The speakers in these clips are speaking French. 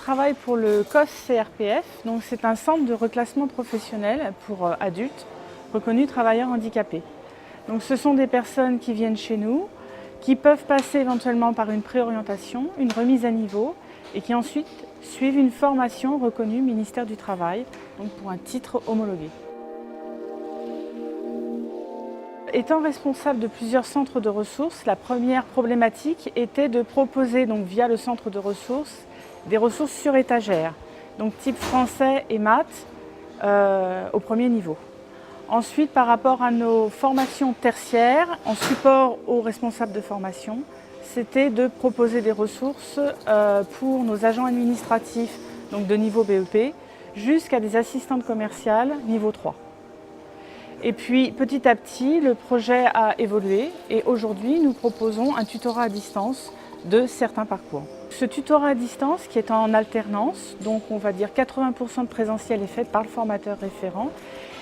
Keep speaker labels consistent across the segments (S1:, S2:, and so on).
S1: travaille pour le COS-CRPF, donc c'est un centre de reclassement professionnel pour adultes reconnus travailleurs handicapés. Donc ce sont des personnes qui viennent chez nous, qui peuvent passer éventuellement par une préorientation, une remise à niveau et qui ensuite suivent une formation reconnue ministère du Travail, donc pour un titre homologué. Étant responsable de plusieurs centres de ressources, la première problématique était de proposer, donc via le centre de ressources, des ressources sur étagère, donc type français et maths au premier niveau. Ensuite, par rapport à nos formations tertiaires, en support aux responsables de formation, c'était de proposer des ressources pour nos agents administratifs, donc de niveau BEP, jusqu'à des assistantes commerciales niveau 3. Et puis petit à petit, le projet a évolué et aujourd'hui, nous proposons un tutorat à distance de certains parcours. Ce tutorat à distance qui est en alternance, donc on va dire 80% de présentiel est fait par le formateur référent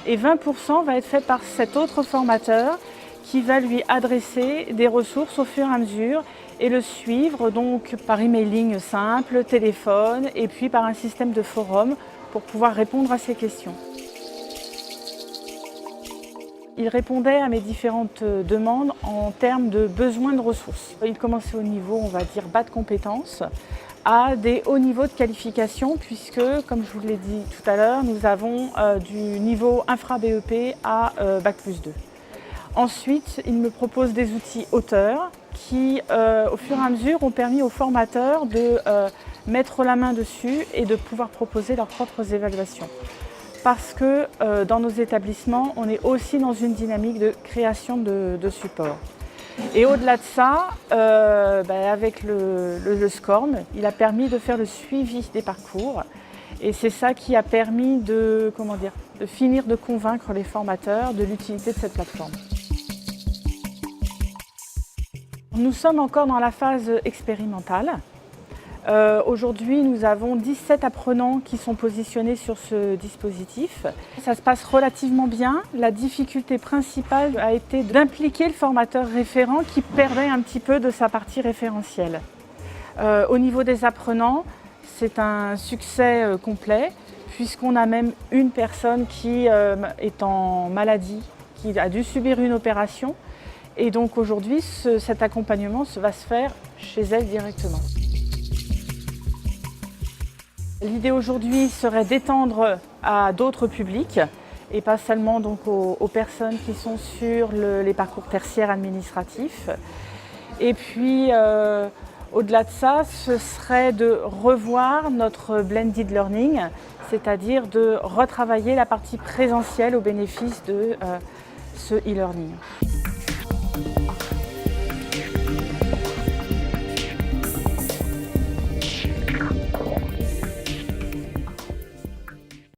S1: et 20% va être fait par cet autre formateur qui va lui adresser des ressources au fur et à mesure et le suivre donc par emailing simple, téléphone et puis par un système de forum pour pouvoir répondre à ses questions. Il répondait à mes différentes demandes en termes de besoins de ressources. Il commençait au niveau, on va dire, bas de compétences, à des hauts niveaux de qualification, puisque, comme je vous l'ai dit tout à l'heure, nous avons du niveau infra-BEP à Bac+2. Ensuite, il me propose des outils auteurs qui, au fur et à mesure, ont permis aux formateurs de mettre la main dessus et de pouvoir proposer leurs propres évaluations. Parce que dans nos établissements, on est aussi dans une dynamique de création de support. Et au-delà de ça, avec le SCORM, il a permis de faire le suivi des parcours. Et c'est ça qui a permis de finir de convaincre les formateurs de l'utilité de cette plateforme. Nous sommes encore dans la phase expérimentale. Aujourd'hui, nous avons 17 apprenants qui sont positionnés sur ce dispositif. Ça se passe relativement bien. La difficulté principale a été d'impliquer le formateur référent qui perdait un petit peu de sa partie référentielle. Au niveau des apprenants, c'est un succès complet puisqu'on a même une personne qui est en maladie, qui a dû subir une opération. Et donc aujourd'hui, cet accompagnement va se faire chez elle directement. L'idée aujourd'hui serait d'étendre à d'autres publics et pas seulement donc aux personnes qui sont sur les parcours tertiaires administratifs. Et puis au-delà de ça, ce serait de revoir notre blended learning, c'est-à-dire de retravailler la partie présentielle au bénéfice de ce e-learning.